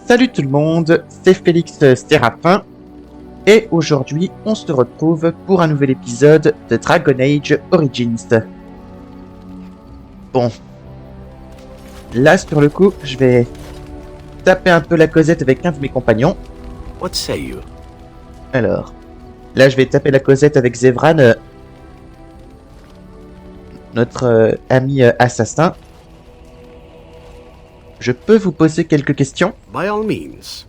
Salut tout le monde, c'est Félix Séraphin et aujourd'hui on se retrouve pour un nouvel épisode de Dragon Age Origins. Bon, là sur le coup je vais taper un peu la causette avec un de mes compagnons. What say you? Alors, là je vais taper la causette avec Zevran, notre ami assassin. Je peux vous poser quelques questions? By all means.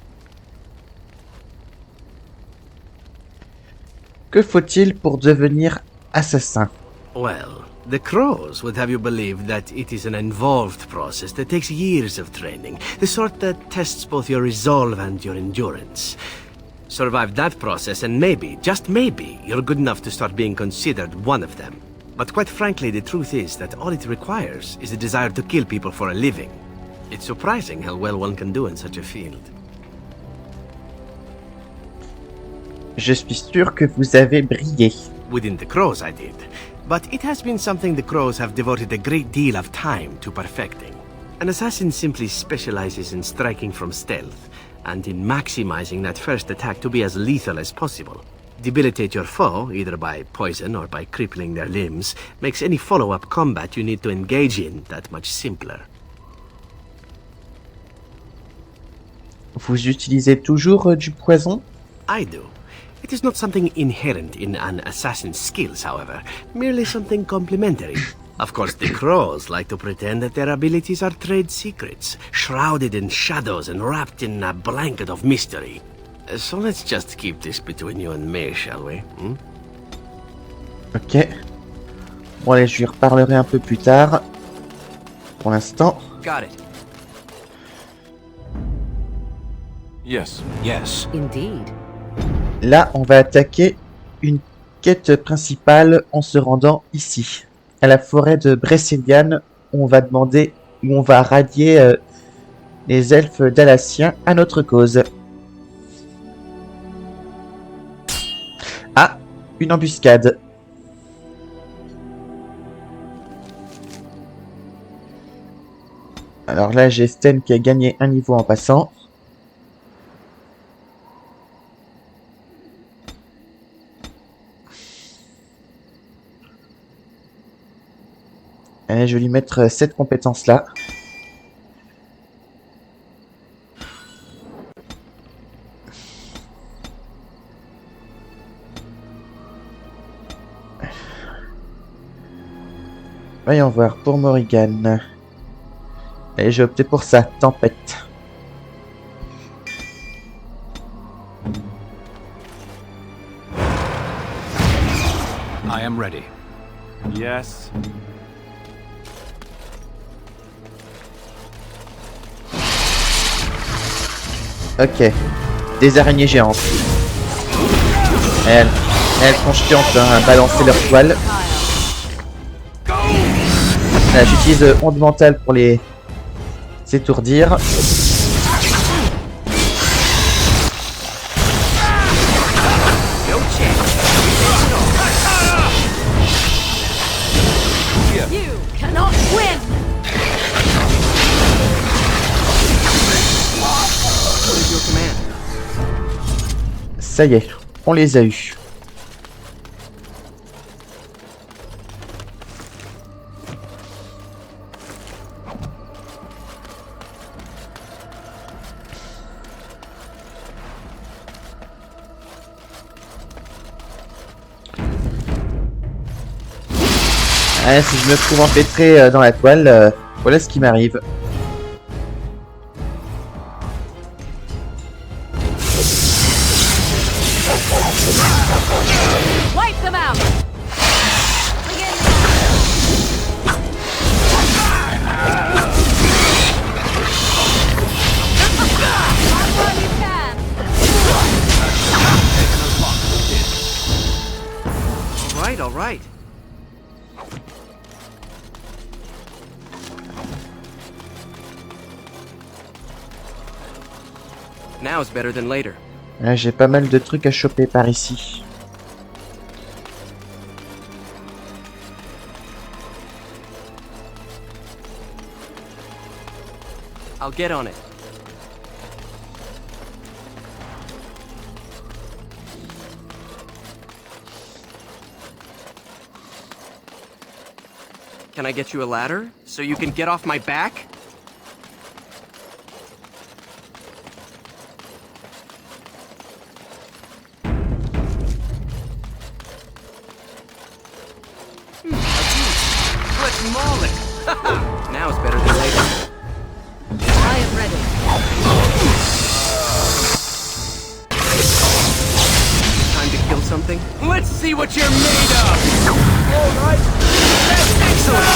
Que faut-il pour devenir assassin? Well, the Crows would have you believe that it is an involved process that takes years of training, the sort that tests both your resolve and your endurance. Survive that process and maybe, just maybe, you're good enough to start being considered one of them. But quite frankly, the truth is that all it requires is a desire to kill people for a living. It's surprising how well one can do in such a field. Je suis sûr que vous avez brillé. Within the Crows, I did. But it has been something the Crows have devoted a great deal of time to perfecting. An assassin simply specializes in striking from stealth, and in maximizing that first attack to be as lethal as possible. Debilitate your foe, either by poison or by crippling their limbs, makes any follow-up combat you need to engage in that much simpler. Vous utilisez toujours du poison? I do. It is not something inherent in an assassin's skills, however, merely something complementary. Of course, the Crows like to pretend that their abilities are trade secrets, shrouded in shadows and wrapped in a blanket of mystery. So let's just keep this between you and me, shall we? Ok. Bon allez, je lui reparlerai un peu plus tard. Pour l'instant. Got it. Yes. Yes. Indeed. Là, on va attaquer une quête principale en se rendant ici, à la forêt de Bresselian, où on va demander, où on va rallier les elfes dalassiens à notre cause. Ah, une embuscade. Alors là, j'ai Sten qui a gagné un niveau en passant. Allez, je vais lui mettre cette compétence-là. Voyons voir, pour Morrigan. Allez, j'ai opté pour ça, tempête. I am ready. Yes. Ok, des araignées géantes. Elles sont chiantes hein, à balancer leur toile. Là, j'utilise onde mentale pour les étourdir. You cannot win! Ça y est, on les a eus. Ah, si je me trouve empêtré dans la toile, voilà ce qui m'arrive. Wipe them out! All right. Now is better than later. Là, j'ai pas mal de trucs à choper par ici. I'll get on it. Can I get you a ladder so you can get off my back? Let's maul it. Now it's better than later. I am ready. Time to kill something? Let's see what you're made of! Alright! That's excellent!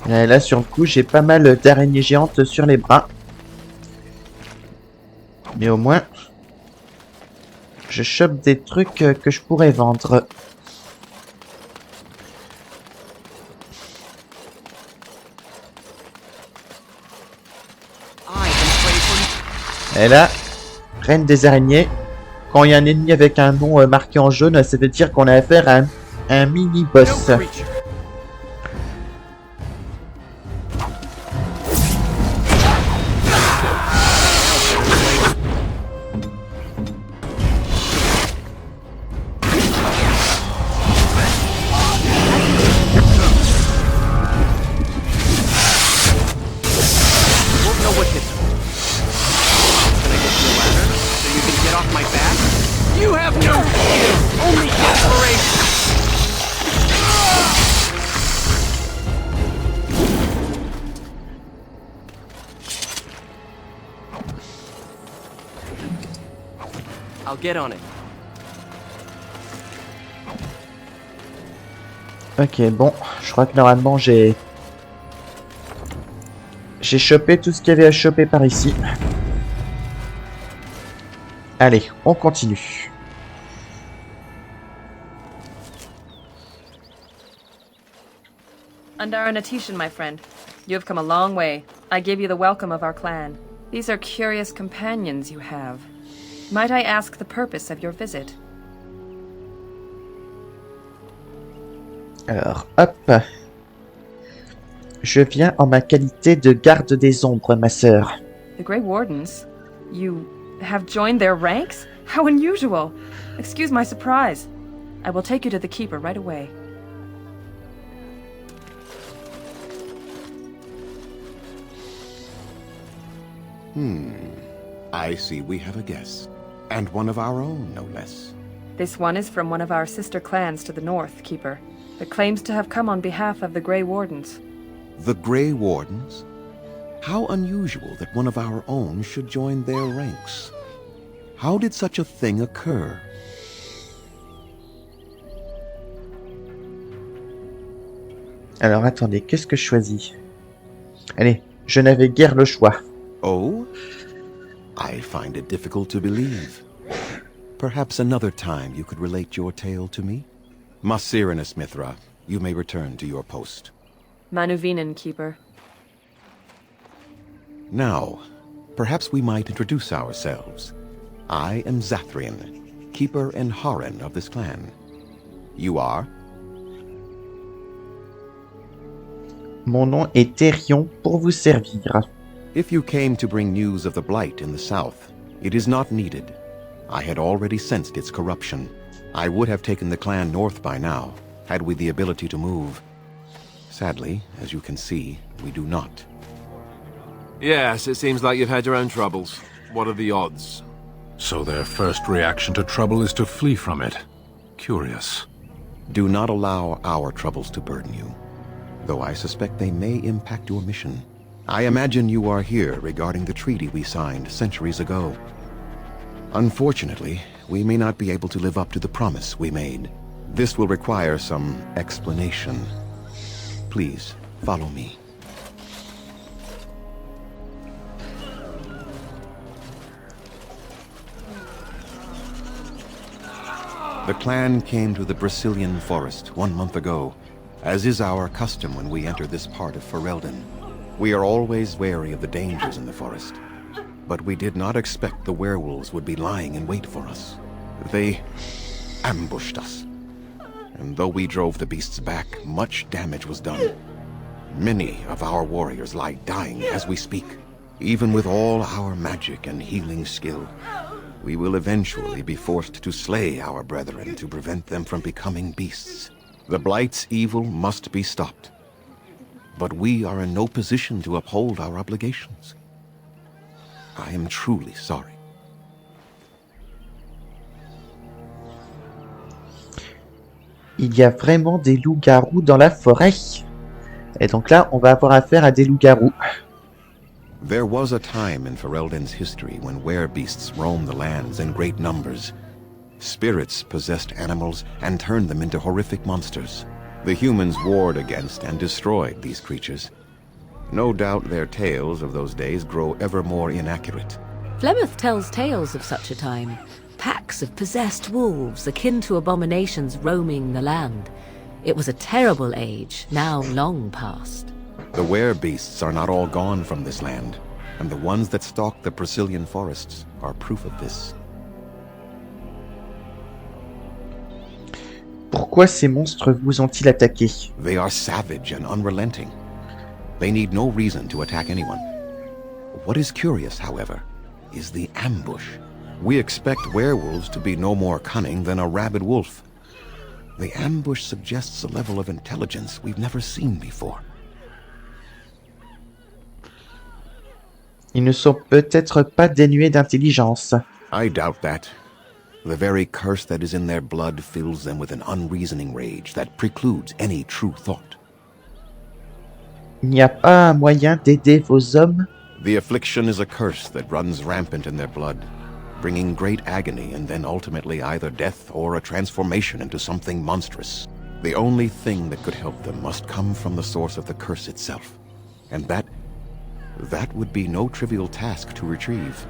Et là, sur le coup, j'ai pas mal d'araignées géantes sur les bras. Mais au moins, je chope des trucs que je pourrais vendre. Et là, reine des araignées. Quand il y a un ennemi avec un nom marqué en jaune, ça veut dire qu'on a affaire à un mini-boss. You have no skill, only desperation. I'll get on it. Ok, bon, je crois que normalement j'ai chopé tout ce qu'il y avait à choper par ici. Allez, on continue. Undar Natishan, my friend. You have come a long way. I give you the welcome of our clan. These are curious companions you have. Might I ask the purpose of your visit? Alors, hop. Je viens en ma qualité de garde des ombres, ma sœur. The Grey Wardens? You have joined their ranks? How unusual! Excuse my surprise. I will take you to the Keeper right away. I see we have a guest. And one of our own, no less. This one is from one of our sister clans to the north, Keeper, but claims to have come on behalf of the Grey Wardens. The Grey Wardens? How unusual that one of our own should join their ranks. How did such a thing occur? Alors attendez, qu'est-ce que je choisis? Allez, je n'avais guère le choix. Oh? I find it difficult to believe. Perhaps another time you could relate your tale to me? Masirinus Mithra, you may return to your post. Manuvinen, Keeper. Now, perhaps we might introduce ourselves. I am Zathrian, Keeper and Haran of this clan. You are? Mon nom est Therion pour vous servir. If you came to bring news of the Blight in the south, it is not needed. I had already sensed its corruption. I would have taken the clan north by now, had we the ability to move. Sadly, as you can see, we do not. Yes, it seems like you've had your own troubles. What are the odds? So their first reaction to trouble is to flee from it. Curious. Do not allow our troubles to burden you, though I suspect they may impact your mission. I imagine you are here regarding the treaty we signed centuries ago. Unfortunately, we may not be able to live up to the promise we made. This will require some explanation. Please, follow me. The clan came to the Brazilian forest 1 month ago, as is our custom when we enter this part of Ferelden. We are always wary of the dangers in the forest, but we did not expect the werewolves would be lying in wait for us. They ambushed us, and though we drove the beasts back, much damage was done. Many of our warriors lie dying as we speak. Even with all our magic and healing skill, we will eventually be forced to slay our brethren to prevent them from becoming beasts. The Blight's evil must be stopped. But we are in no position to uphold our obligations. I am truly sorry. Il y a vraiment des loups-garous dans la forêt. Et donc là, on va avoir affaire à des loups-garous. There was a time in Ferelden's history when werebeasts roamed the lands in great numbers. Spirits possessed animals and turned them into horrific monsters. The humans warred against and destroyed these creatures. No doubt their tales of those days grow ever more inaccurate. Flemeth tells tales of such a time. Packs of possessed wolves akin to abominations roaming the land. It was a terrible age, now long past. The werebeasts are not all gone from this land, and the ones that stalk the Brazilian forests are proof of this. Pourquoi ces monstres vous ont-ils attaqué? They are savage and unrelenting. They need no reason to attack anyone. What is curious, however, is the ambush. We expect werewolves to be no more cunning than a rabid wolf. The ambush suggests a level of intelligence we've never seen before. Ils ne sont peut-être pas dénués d'intelligence. I doubt that. The very curse that is in their blood fills them with an unreasoning rage that precludes any true thought. Il n'y a pas un moyen d'aider vos hommes? The affliction is a curse that runs rampant in their blood, bringing great agony and then ultimately either death or a transformation into something monstrous. The only thing that could help them must come from the source of the curse itself. And that would be no trivial task to retrieve.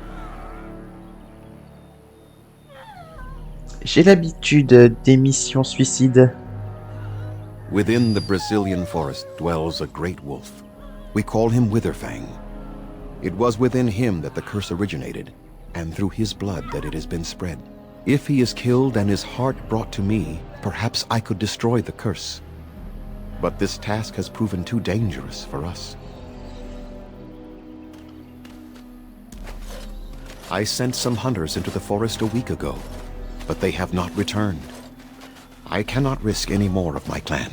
J'ai l'habitude des missions suicides. Within the Brazilian forest dwells a great wolf. We call him Witherfang. It was within him that the curse originated, and through his blood that it has been spread. If he is killed and his heart brought to me, perhaps I could destroy the curse. But this task has proven too dangerous for us. I sent some hunters into the forest a week ago, but they have not returned. I cannot risk any more of my clan.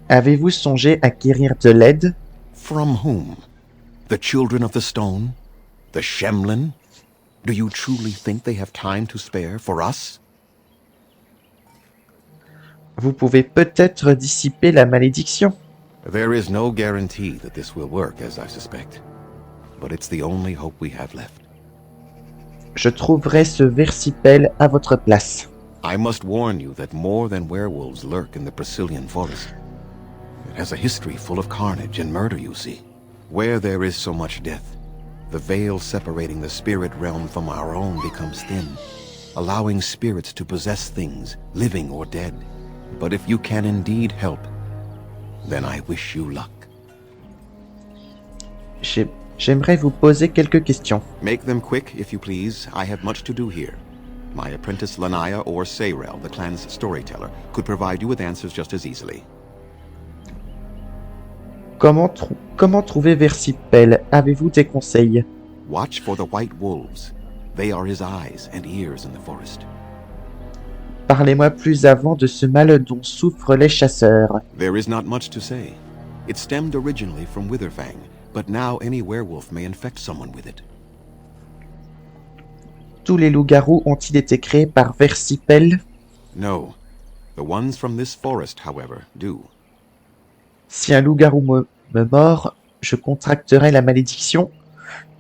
Avez-vous songé à quérir de l'aide? From whom? The children of the stone? The Shemlin? Do you truly think they have time to spare for us? Vous pouvez peut-être dissiper la malédiction. There is no guarantee that this will work, as I suspect. But it's the only hope we have left. Je trouverai ce versipel à votre place. I must warn you that more than werewolves lurk in the Brazilian forest. It has a history full of carnage and murder, you see. Where there is so much death, the veil separating the spirit realm from our own becomes thin, allowing spirits to possess things, living or dead. But if you can indeed help, then I wish you luck. J'aimerais vous poser quelques questions. Make them quick, if you please. I have much to do here. My apprentice Lanaya or Sayrel, the clan's storyteller, could provide you with answers just as easily. Comment trouver Versipel? Avez-vous des conseils? Watch for the white wolves. They are his eyes and ears in the forest. Parlez-moi plus avant de ce mal dont souffrent les chasseurs. There is not much to say. It stemmed originally from Witherfang, but now any werewolf may infect someone with it. Tous les loups-garous ont-ils été créés par Versipel? No. The ones from this forest, however, do. Si un loup-garou me mord, je contracterai la malédiction.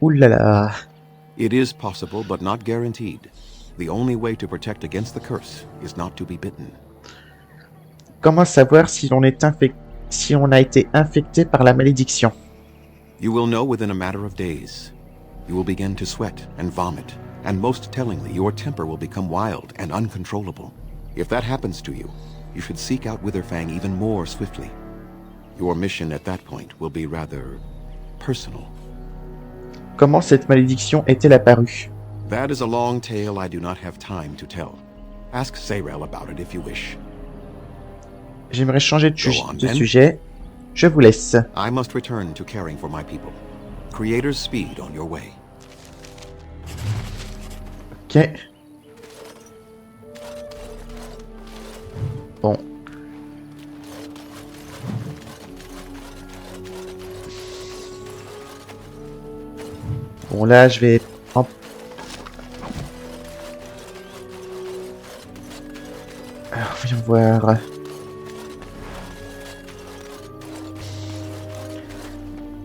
Ouh là là. It is possible, but not guaranteed. The only way to protect against the curse is not to be bitten. Comment savoir si l'on a été infecté par la malédiction? You will know within a matter of days. You will begin to sweat and vomit, and most tellingly, your temper will become wild and uncontrollable. If that happens to you, you should seek out Witherfang even more swiftly. Your mission at that point will be rather personal. Comment cette malédiction est-elle apparue? That is a long tale I do not have time to tell. Ask Sayrel about it if you wish. J'aimerais changer Go on, de then. sujet. Je vous laisse. I must return to caring for my people. Creator's speed on your way. Ok. Bon. Bon, là, je vais... Alors, voyons voir.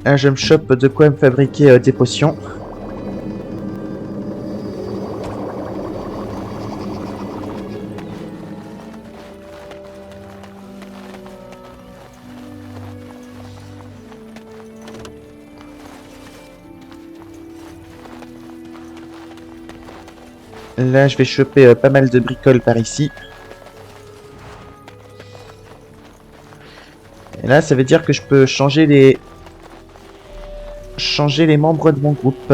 Là, je me chope de quoi me fabriquer des potions. Là, je vais choper pas mal de bricoles par ici. Et là, ça veut dire que je peux changer les membres de mon groupe.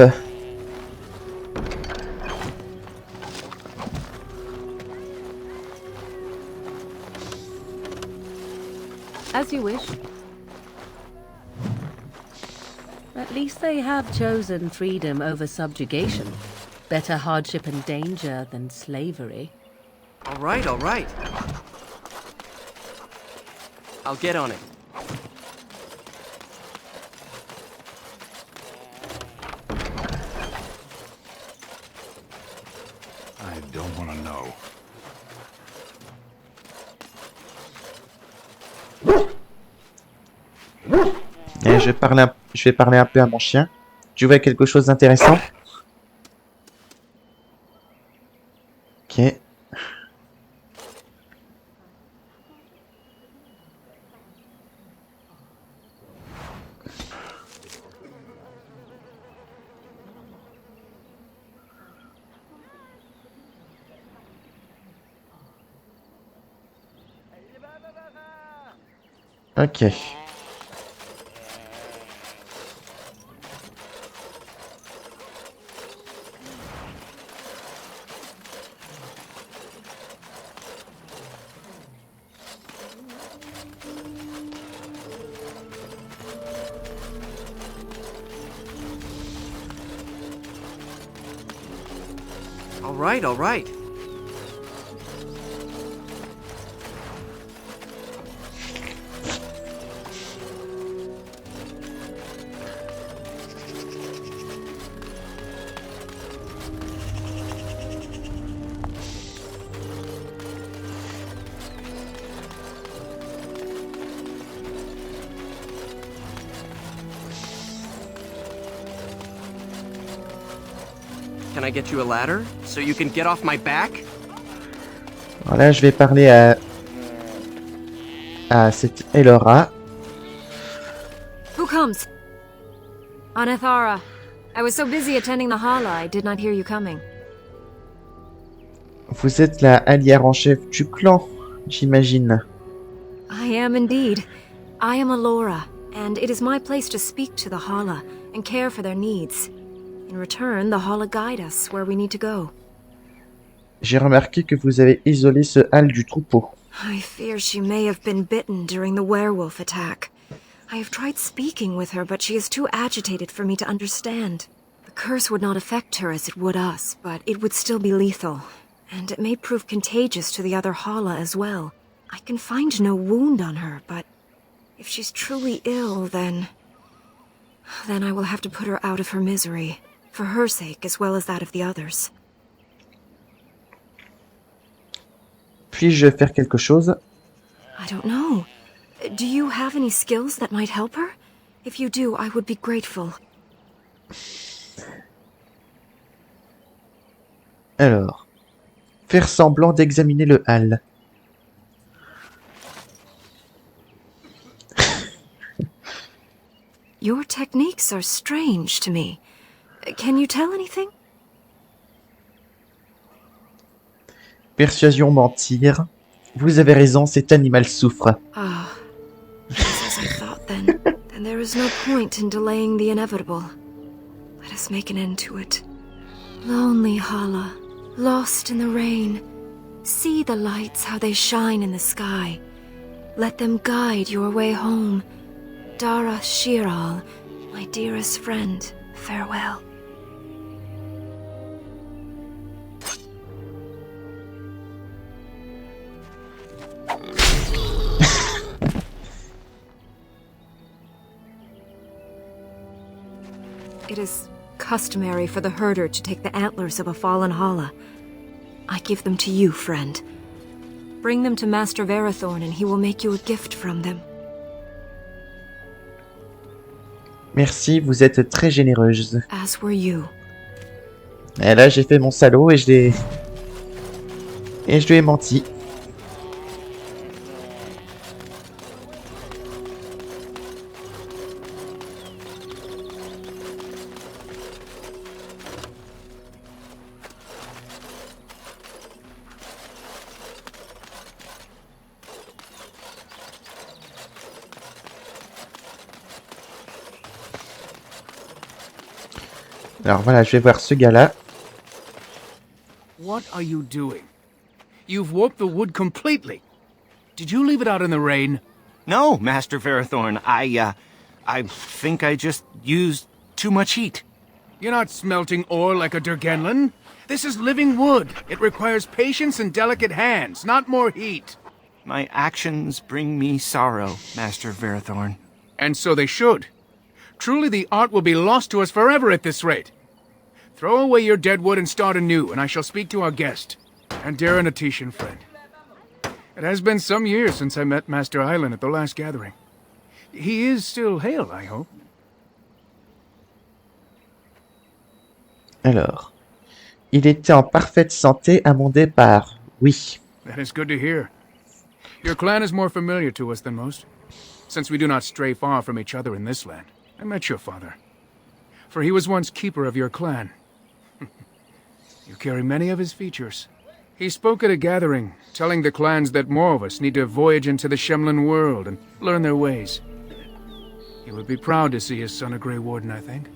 As you wish. At least they have chosen freedom over subjugation. Better hardship and danger than slavery. All right, all right. I'll get on it. I don't want to know. Et je vais parler un peu à mon chien. Tu vois quelque chose d'intéressant? Ok. Ok. All right, all right. Can I get you a ladder so you can get off my back? Alors là, je vais parler à cette Elora. Who comes? Anathara. I was so busy attending the hala, I did not hear you coming. Vous êtes la allière en chef du clan, j'imagine. I am indeed. I am Alora, and it is my place to speak to the hala and care for their needs. In return, the hala guide us where we need to go. J'ai remarqué que vous avez isolé ce hall du troupeau. I fear she may have been bitten during the werewolf attack. I have tried speaking with her, but she is too agitated for me to understand. The curse would not affect her as it would us, but it would still be lethal. And it may prove contagious to the other hala as well. I can find no wound on her, but if she's truly ill, then I will have to put her out of her misery. For her sake, as well as that of the others. Puis-je faire quelque chose? I don't know. Do you have any skills that might help her? If you do, I would be grateful. Alors, faire semblant d'examiner le hall. Your techniques are strange to me. Can you tell anything? Persuasion, mentir. Vous avez raison, cet animal souffre. Ah, just as I thought then. Then there is no point in delaying the inevitable. Let us make an end to it. Lonely Hala, lost in the rain. See the lights, how they shine in the sky. Let them guide your way home. Dara Shiral, my dearest friend, farewell. It is customary for the herder to take the antlers of a fallen Hala. I give them to you, friend. Bring them to Master Verathorn and he will make you a gift from them. Merci, vous êtes très généreuse. As were you. Et là, j'ai fait mon salaud et je l'ai... Et je lui ai menti. Alors voilà, je vais voir ce gars-là. What are you doing? You've warped the wood completely. Did you leave it out in the rain? No, Master Verathorn. I think I just used too much heat. You're not smelting ore like a Durgenlin. This is living wood. It requires patience and delicate hands, not more heat. My actions bring me sorrow, Master Verathorn. And so they should. Truly the art will be lost to us forever at this rate. Throw away your dead wood and start anew, and I shall speak to our guest, and Darren Atishan friend. It has been some years since I met Master Island at the last gathering. He is still hale, I hope. Alors, il était en parfaite santé à mon départ, oui. That is good to hear. Your clan is more familiar to us than most, since we do not stray far from each other in this land. I met your father, for he was once keeper of your clan. You carry many of his features. He spoke at a gathering, telling the clans that more of us need to voyage into the Shemlin world and learn their ways. He would be proud to see his son a Grey Warden, I think.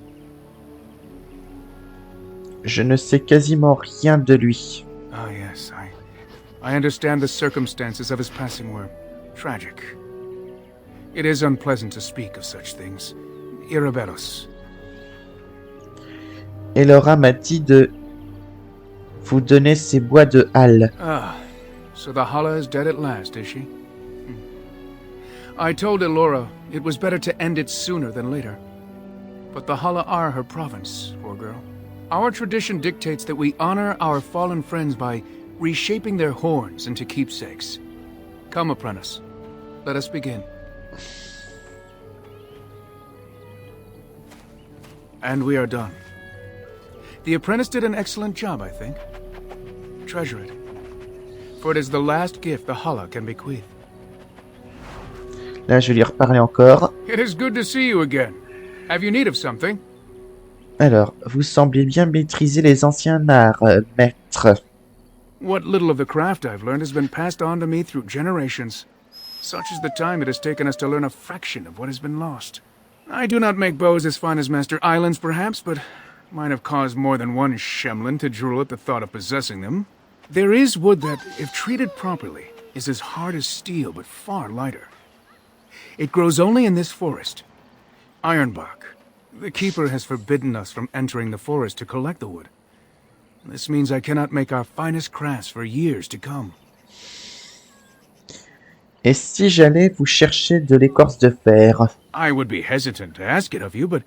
Je ne sais quasiment rien de lui. Ah, yes, I understand the circumstances of his passing were tragic. It is unpleasant to speak of such things. Irabelos. Et Laura m'a dit de vous donner ces bois de halle. Ah, so the Hala is dead at last, is she? I told Elora it was better to end it sooner than later. But the Hala are her province, poor girl. Our tradition dictates that we honor our fallen friends by reshaping their horns into keepsakes. Come, apprentice. Let us begin. And we are done. The apprentice did an excellent job, I think. Treasure it. For it is the last gift the Hala can bequeath. Là, je vais lui reparler encore. It is good to see you again. Have you need of something? Alors, vous semblez bien maîtriser les anciens arts, maître. What little of the craft I've learned has been passed on to me through generations. Such is the time it has taken us to learn a fraction of what has been lost. I do not make bows as fine as Master Island's, perhaps, but might have caused more than one Shemlin to drool at the thought of possessing them. There is wood that, if treated properly, is as hard as steel, but far lighter. It grows only in this forest. Ironbark. The keeper has forbidden us from entering the forest to collect the wood. This means I cannot make our finest crafts for years to come. Et si j'allais vous chercher de l'écorce de fer? I would be hesitant to ask it of you, but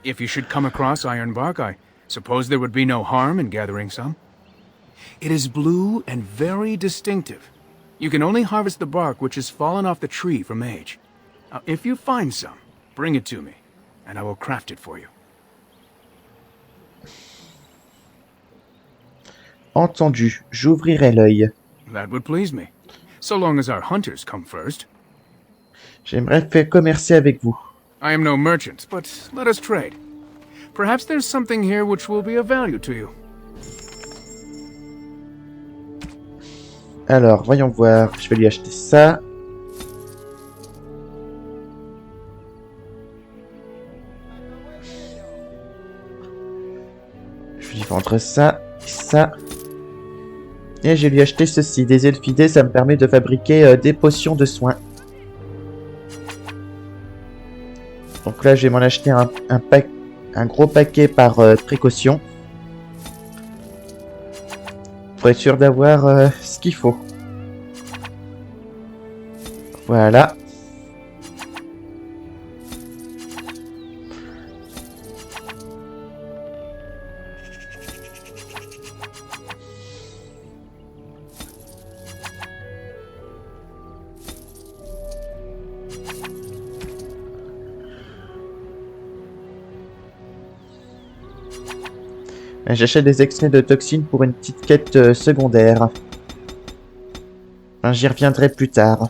if you should come across ironbark, I suppose there would be no harm in gathering some. It is blue and very distinctive. You can only harvest the bark which has fallen off the tree from age. Now, if you find some, bring it to me, and I will craft it for you. Entendu, j'ouvrirai l'œil. That would please me, so long as our hunters come first. J'aimerais faire commercer avec vous. I am no merchant, but let us trade. Perhaps there's something here which will be of value to you. Alors, voyons voir. Je vais lui acheter ça. Je vais lui vendre ça et ça. Et je vais lui acheter ceci. Des elfidés, ça me permet de fabriquer des potions de soins. Donc là, je vais m'en acheter un gros paquet par précaution. Pour être sûr d'avoir ce qu'il faut. Voilà. J'achète des extraits de toxines pour une petite quête secondaire. Enfin, j'y reviendrai plus tard.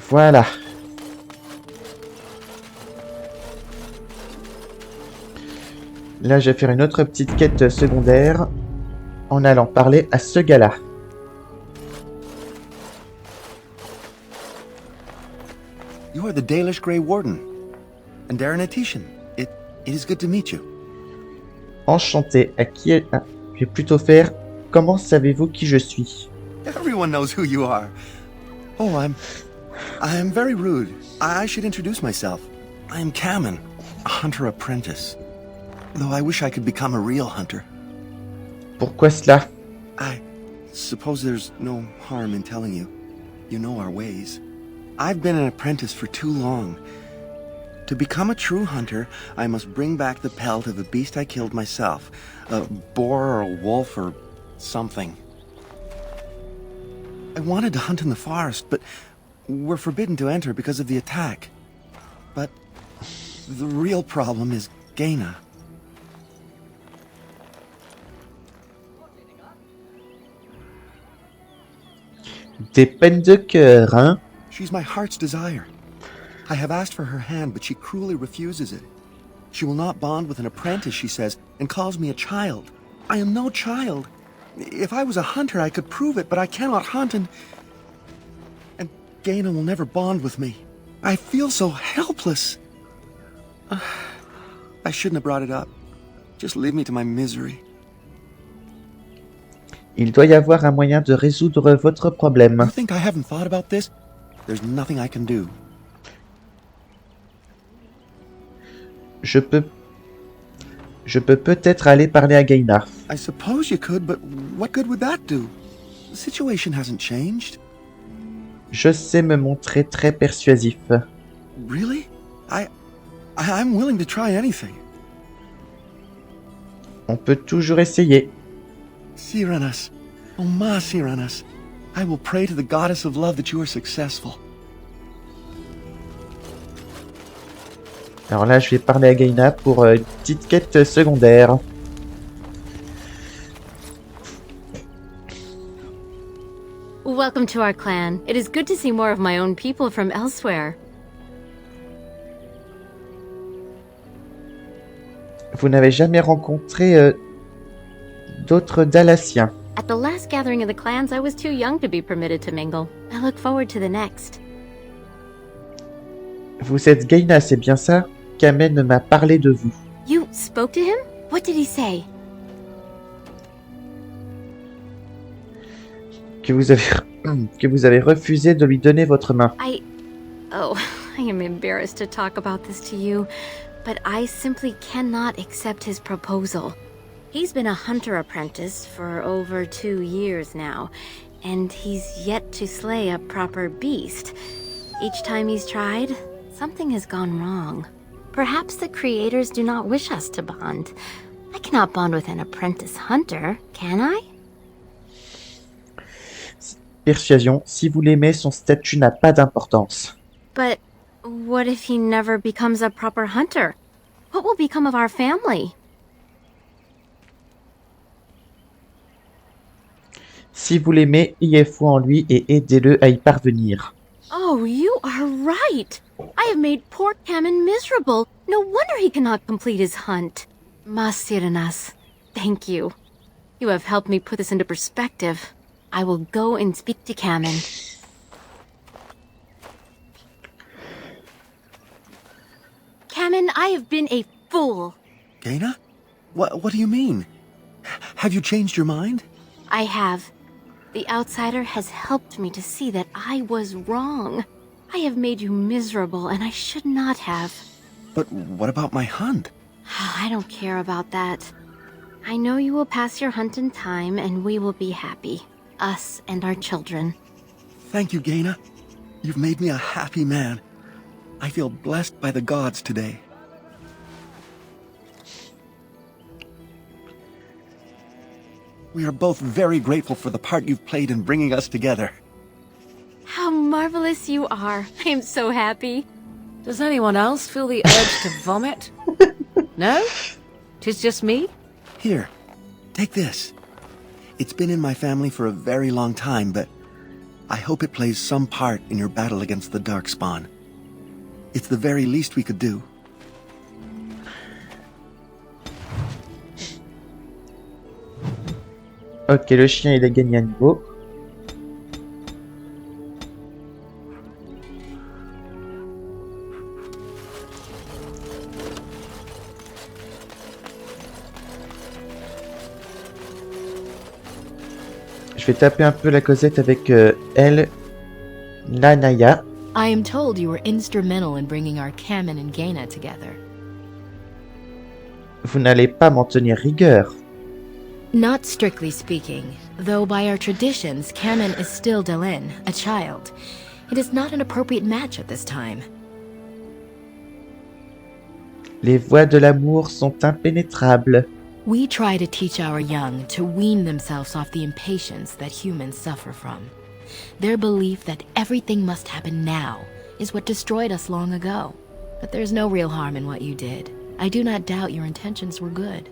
Voilà. Là, je vais faire une autre petite quête secondaire en allant parler à ce gars-là. You are the Dalish Grey Warden. And Darren Atishan. It is good to meet you. Enchanté. À qui est... Ah, je vais plutôt faire... Comment savez-vous qui je suis? Everyone knows who you are. Oh, I'm very rude. I should introduce myself. I am Kamen, a hunter apprentice. Though I wish I could become a real hunter. Pourquoi cela? I suppose there's no harm in telling you. You know our ways. I've been an apprentice for too long. To become a true hunter, I must bring back the pelt of a beast I killed myself. A boar or a wolf or something. I wanted to hunt in the forest, but we're forbidden to enter because of the attack. But the real problem is Gaina. Des peines de cœur, hein? She's my heart's desire. I have asked for her hand, but she cruelly refuses it. She will not bond with an apprentice, she says, and calls me a child. I am no child. If I was a hunter, I could prove it, but I cannot hunt, and Gaina will never bond with me. I feel so helpless. I shouldn't have brought it up. Just leave me to my misery. Il doit y avoir un moyen de résoudre votre problème. You think I haven't thought about this? There's nothing I can do. Je peux peut-être aller parler à Gaina. I suppose you could, but what good would that do? The situation hasn't changed. Je sais me montrer très persuasif. Really? I'm willing to try anything. On peut toujours essayer. Cyranas, oh ma Cyranas, I will pray to the goddess of love that you are successful. Alors là, je vais parler à Gaina pour une petite quête secondaire. Welcome to our clan. It is good to see more of my own people from elsewhere. Vous n'avez jamais rencontré d'autres Dalatiens. At the last gathering of the clans, I was too young to be permitted to mingle. I look forward to the next. Vous êtes Gaina, c'est bien ça? Kamen m'a parlé de vous. You spoke to him? What did he say? Que vous avez refusé de lui donner votre main. Oh, I am embarrassed to talk about this to you, but I simply cannot accept his proposal. He's been a hunter apprentice for over 2 years now, and he's yet to slay a proper beast. Each time he's tried, something has gone wrong. Perhaps the creators do not wish us to bond. I cannot bond with an apprentice hunter, can I? persuasion. Si vous l'aimez, son statut n'a pas d'importance. But what if he never becomes a proper hunter? What will become of our family? Si vous l'aimez, ayez foi en lui et aidez-le à y parvenir. Oh, you are right. I have made poor Kamen miserable. No wonder he cannot complete his hunt. Masiranas, thank you. You have helped me put this into perspective. I will go and speak to Kamen. Kamen, I have been a fool. Gaina? What do you mean? Have you changed your mind? I have. The outsider has helped me to see that I was wrong. I have made you miserable, and I should not have. But what about my hunt? I don't care about that. I know you will pass your hunt in time, and we will be happy. Us and our children. Thank you, Gaina. You've made me a happy man. I feel blessed by the gods today. We are both very grateful for the part you've played in bringing us together. How marvelous you are. I am so happy. Does anyone else feel the urge to vomit? No? 'Tis just me? Here, take this. It's been in my family for a very long time, but I hope it plays some part in your battle against the Darkspawn. It's the very least we could do. Ok, le chien il a gagné un niveau. Je vais taper un peu la causette avec elle, Lanaya. I am told you were instrumental in bringing our Kamen and Gaina together. Vous n'allez pas m'en tenir rigueur. Not strictly speaking, though by our traditions, Kamen is still Delin, a child. It is not an appropriate match at this time. Les voies de l'amour sont impénétrables. We try to teach our young to wean themselves off the impatience that humans suffer from. Their belief that everything must happen now is what destroyed us long ago. But there's no real harm in what you did. I do not doubt your intentions were good.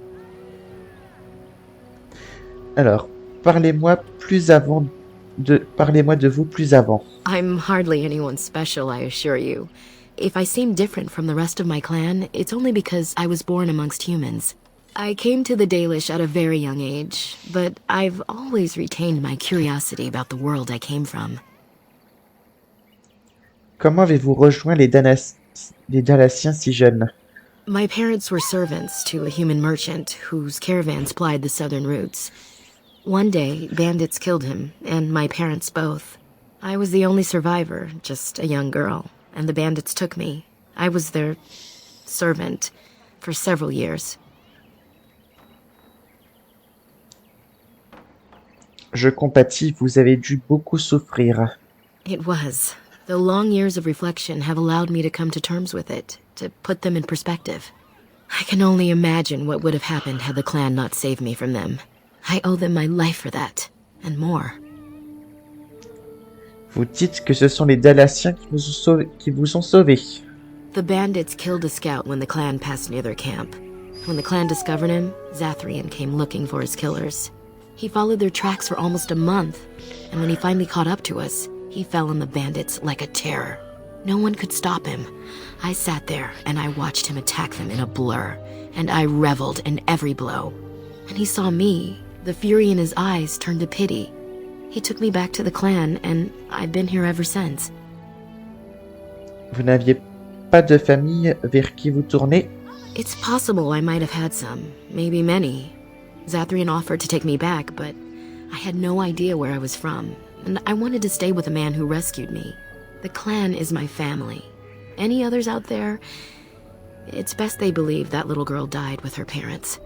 Alors, parlez-moi de vous plus avant. I'm hardly anyone special, I assure you. If I seem different from the rest of my clan, it's only because I was born amongst humans. I came to the Dalish at a very young age, but I've always retained my curiosity about the world I came from. Comment avez-vous rejoint les Dalatiens si jeunes? My parents were servants to a human merchant whose caravans plied the southern routes. One day, bandits killed him, and my parents both. I was the only survivor, just a young girl, and the bandits took me. I was their servant for several years. Je compatis, vous avez dû beaucoup souffrir. It was. The long years of reflection have allowed me to come to terms with it, to put them in perspective. I can only imagine what would have happened had the clan not saved me from them. I owe them my life for that, and more. Vous dites que ce sont les Dalatiens qui vous ont sauvés. The bandits killed a scout when the clan passed near their camp. When the clan discovered him, Zathrian came looking for his killers. He followed their tracks for almost a month, and when he finally caught up to us, he fell on the bandits like a terror. No one could stop him. I sat there and I watched him attack them in a blur, and I reveled in every blow. When he saw me, the fury in his eyes turned to pity. He took me back to the clan, and I've been here ever since. Vous n'aviez pas de famille vers qui vous tourner? It's possible I might have had some, maybe many. Zathrian offered to take me back, but I had no idea where I was from, and I wanted to stay with the man who rescued me. The clan is my family. Any others out there? It's best they believe that little girl died with her parents.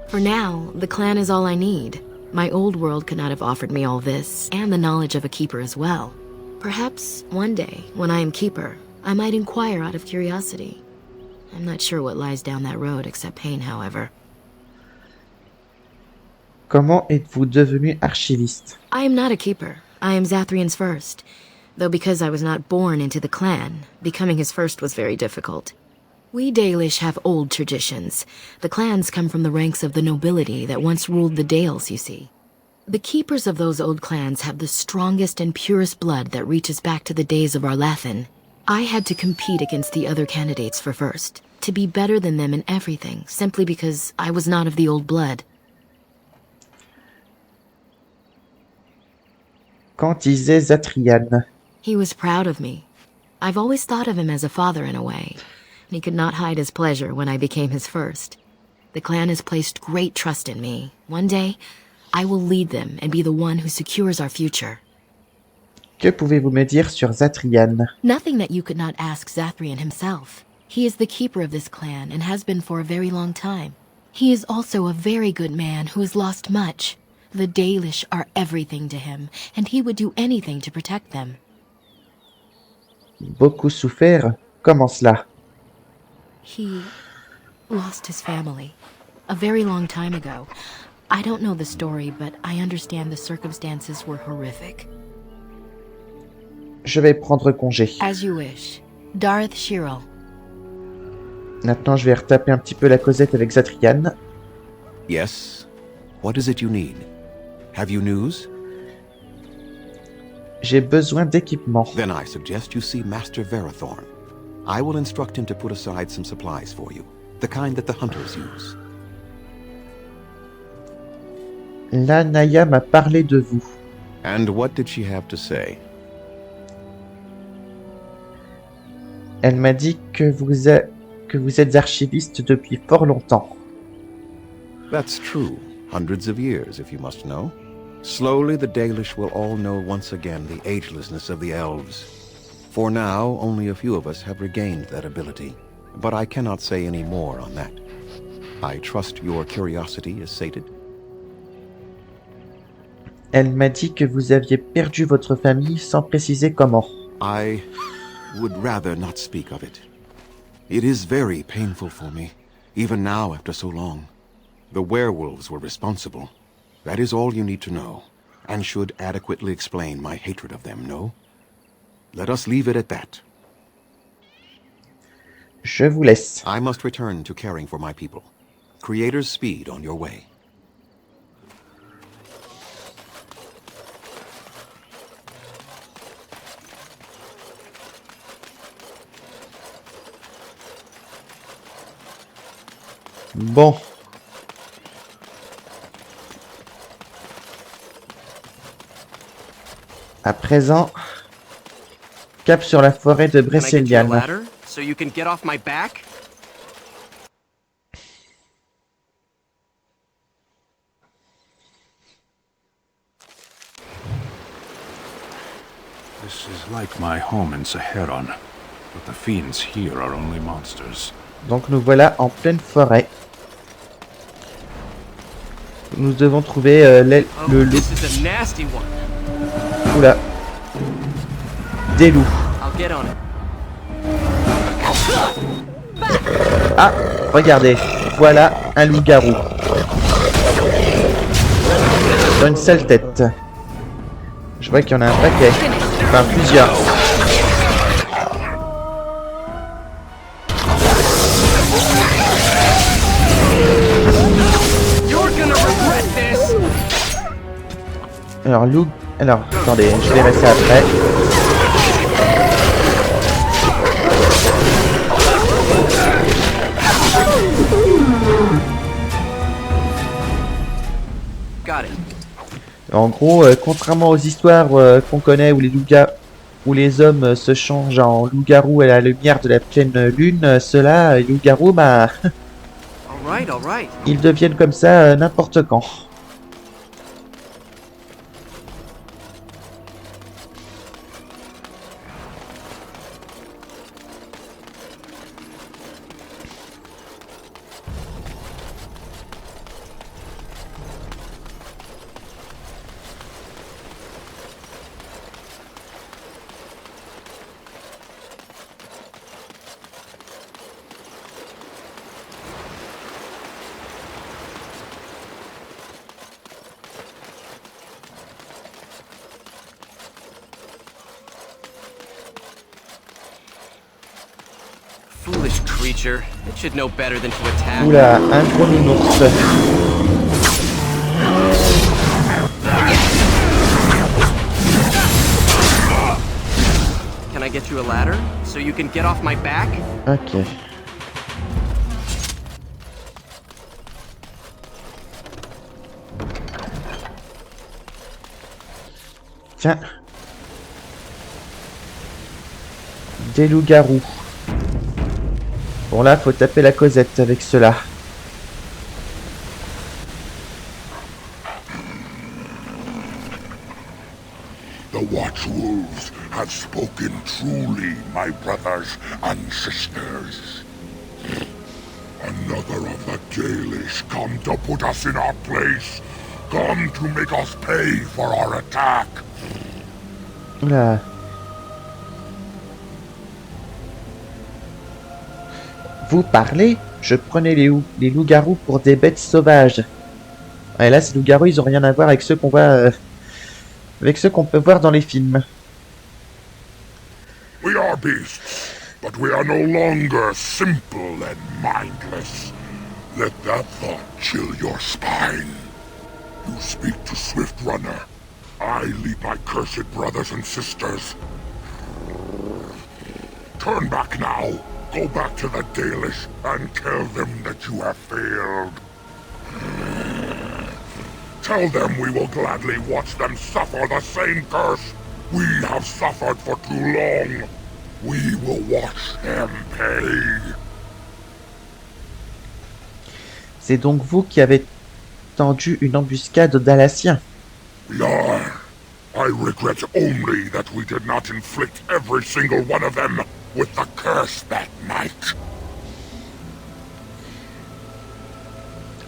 For now, the clan is all I need. My old world could not have offered me all this, and the knowledge of a keeper as well. Perhaps one day, when I am keeper, I might inquire out of curiosity. I'm not sure what lies down that road except pain, however. Comment êtes-vous devenu archiviste? I am not a keeper. I am Zathrian's first. Though because I was not born into the clan, becoming his first was very difficult. We Dalish have old traditions. The clans come from the ranks of the nobility that once ruled the Dales, you see. The keepers of those old clans have the strongest and purest blood that reaches back to the days of Arlathan. I had to compete against the other candidates for first, to be better than them in everything, simply because I was not of the old blood. Qu'en disait Zathrian? He was proud of me. I've always thought of him as a father in a way, and he could not hide his pleasure when I became his first. The clan has placed great trust in me. One day, I will lead them and be the one who secures our future. Que pouvez-vous me dire sur Zathrian? Nothing that you could not ask Zathrian himself. He is the keeper of this clan and has been for a very long time. He is also a very good man who has lost much. The Dalish are everything to him, and he would do anything to protect them. Beaucoup souffert? Comment cela? He lost his family a very long time ago. I don't know the story, but I understand the circumstances were horrific. Je vais prendre congé. As you wish. Darth Shirel. Maintenant, je vais retaper un petit peu la causette avec Zathrian. Yes? What is it you need? Have you news? J'ai besoin d'équipement. Then I suggest you see Master Verathorn. I will instruct him to put aside some supplies for you, the kind that the hunters use. La Naya m'a parlé de vous. And what did she have to say? Elle m'a dit que vous êtes archiviste depuis fort longtemps. That's true. Hundreds of years, if you must know. Slowly, the Dalish will all know once again the agelessness of the elves. For now, only a few of us have regained that ability, but I cannot say any more on that. I trust your curiosity is sated. Elle m'a dit que vous aviez perdu votre famille sans préciser comment. I would rather not speak of it. It is very painful for me, even now after so long. The werewolves were responsible. That is all you need to know, and should adequately explain my hatred of them, no? Let us leave it at that. Je vous laisse. I must return to caring for my people. Creator's speed on your way. Bon. À présent, cap sur la forêt de Bresselian. So you can get off my back? This is like my home in Saharon, but the fiends here are only monsters. Donc nous voilà en pleine forêt. Nous devons trouver le loup. Oula. Des loups. Ah, regardez. Voilà un loup-garou. Dans une sale tête. Je vois qu'il y en a un paquet. Enfin, plusieurs. Alors, loup... Alors, attendez, je verrai ça après. En gros, contrairement aux histoires qu'on connaît où les hommes se changent en loup-garou à la lumière de la pleine lune, ceux-là, les loups-garous, bah... ils deviennent comme ça n'importe quand. Foolish creature. It should know better than to attack. Oula, un gros nounours. Can I get you a ladder so you can get off my back? Ok. Tiens. Des loups-garous. Bon là, faut taper la Cosette avec cela. The Watchwolves have spoken truly, my brothers and sisters. Another of the Dalish come to put us in our place. Come to make us pay for our attack. Oula. Vous parlez? Je prenais les loups-garous pour des bêtes sauvages. Et là, ces loups-garous, ils ont rien à voir avec ceux qu'on voit... avec ceux qu'on peut voir dans les films. We are beasts, but we are no longer simple and mindless. Let that thought chill your spine. You speak to Swift Runner. I lead my cursed brothers and sisters. Turn back now. Go back to the Dalish and tell them that you have failed. Tell them we will gladly watch them suffer the same curse we have suffered for too long. We will watch them pay. C'est donc vous qui avez tendu une embuscade aux Dalatiens. We are. I regret only that we did not inflict every single one of them with the curse that night.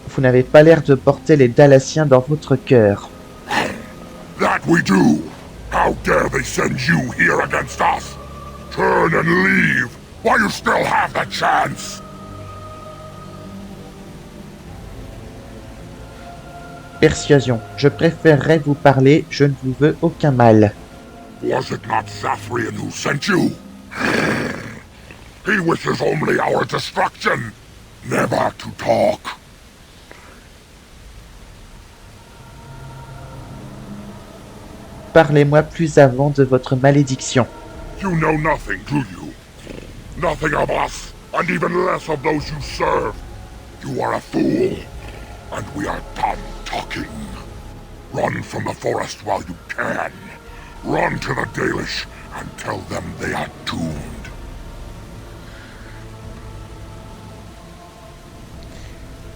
Vous n'avez pas l'air de porter les Dalatiens dans votre cœur. That we do. How dare they send you here against us? Turn and leave while you still have the chance. Persuasion. Je préférerais vous parler, je ne vous veux aucun mal. Was it not Zathrian who sent you? He wishes only our destruction, never to talk. Parlez-moi plus avant de votre malédiction. You know nothing, do you? Nothing of us, and even less of those you serve. You are a fool, and we are done talking. Run from the forest while you can. Run to the Dalish and tell them they are doomed.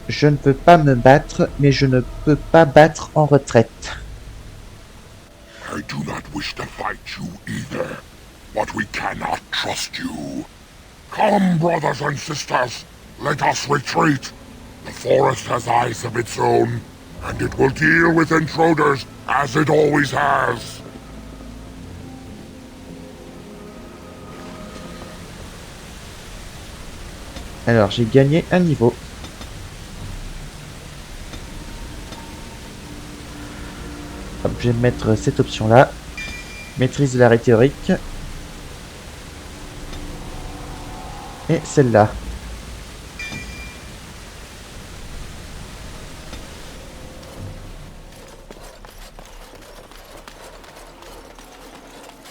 Je ne peux pas me battre, mais je ne peux pas battre en retraite. I do not wish to fight you either, but we cannot trust you. Come, brothers and sisters, let us retreat. The forest has eyes of its own, and it will deal with intruders as it always has. Alors, j'ai gagné un niveau. Hop, je vais mettre cette option-là. Maîtrise de la rhétorique. Et celle-là.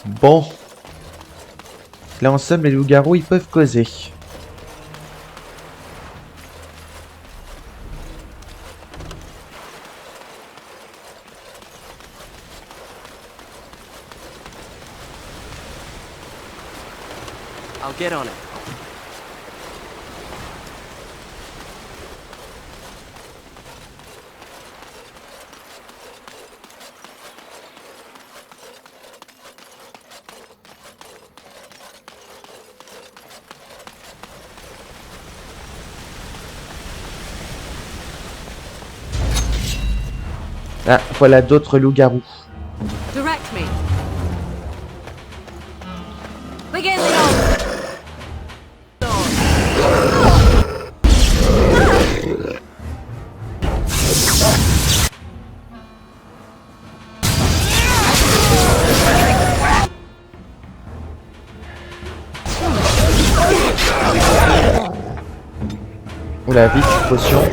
Bon. Là, en somme, les loups-garous, ils peuvent causer. I'll get on it. Ah, voilà d'autres loups-garous. Direct me. Begin the onslaught. Oula, vite, potion.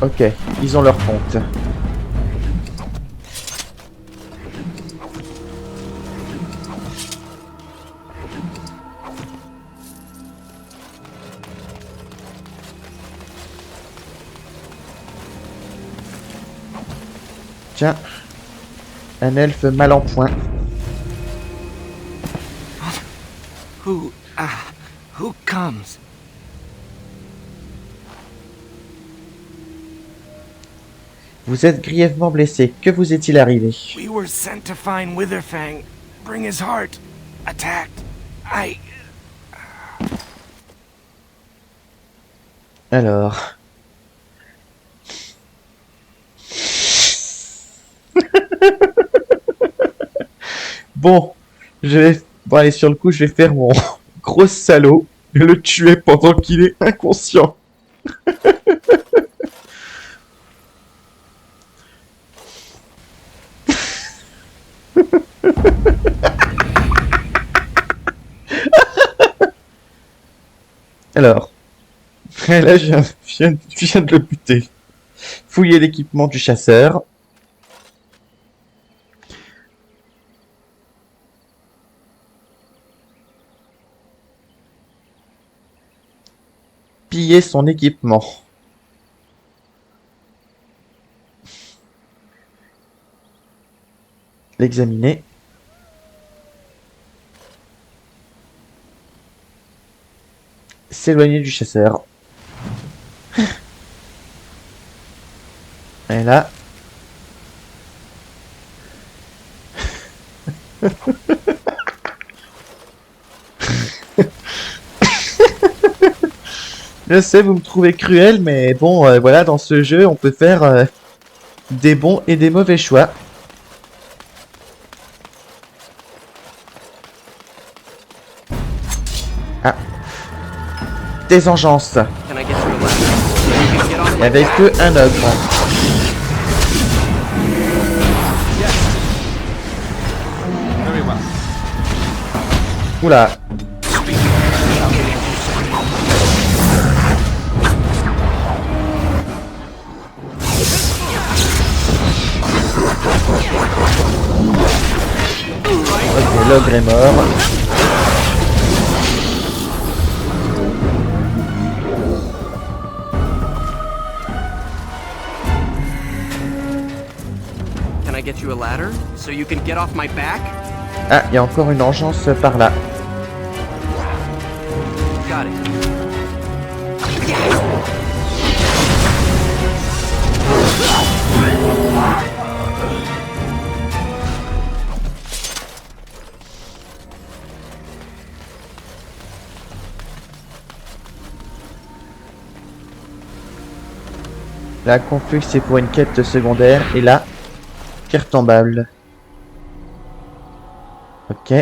Ok, ils ont leur compte. Tiens, un elfe mal en point. Who comes? Vous êtes grièvement blessé. Que vous est-il arrivé? We were sent to find Witherfang. Bring his heart. Attacked. Alors... Bon, bon, allez, sur le coup, je vais faire mon gros salaud et le tuer pendant qu'il est inconscient. Alors, là, je viens de le buter. Fouiller l'équipement du chasseur. Piller son équipement. L'examiner. S'éloigner du chasseur. Et là... Je sais, vous me trouvez cruel, mais bon, voilà, dans ce jeu, on peut faire des bons et des mauvais choix. Ah. Des engences. Et avec eux, un ogre. Oula. Ok, l'ogre est mort. Can I get you a ladder so you can get off my back? Ah, il y a encore une engeance par là. Got it. La config c'est pour une quête secondaire. Et là, carte tombable. Ok,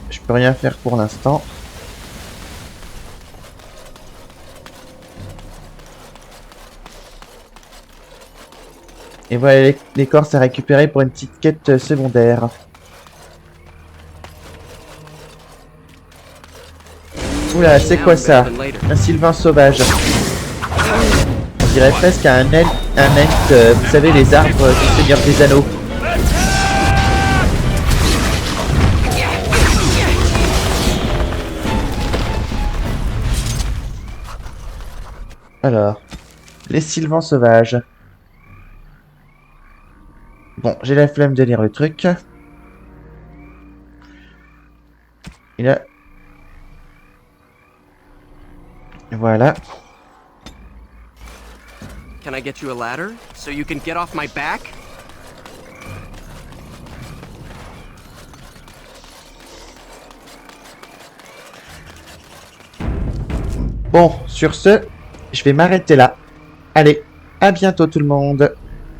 je peux rien faire pour l'instant. Et voilà l'écorce à récupérer pour une petite quête secondaire. Oula, c'est quoi ça? Un sylvain sauvage. On dirait presque un elfe, vous savez, les arbres du Seigneur des Anneaux. Alors, les sylvains sauvages. Bon, j'ai la flemme de lire le truc. Et là... Voilà. Can I get you a ladder so you can get off my back? Bon, sur ce, je vais m'arrêter là. Allez, à bientôt tout le monde.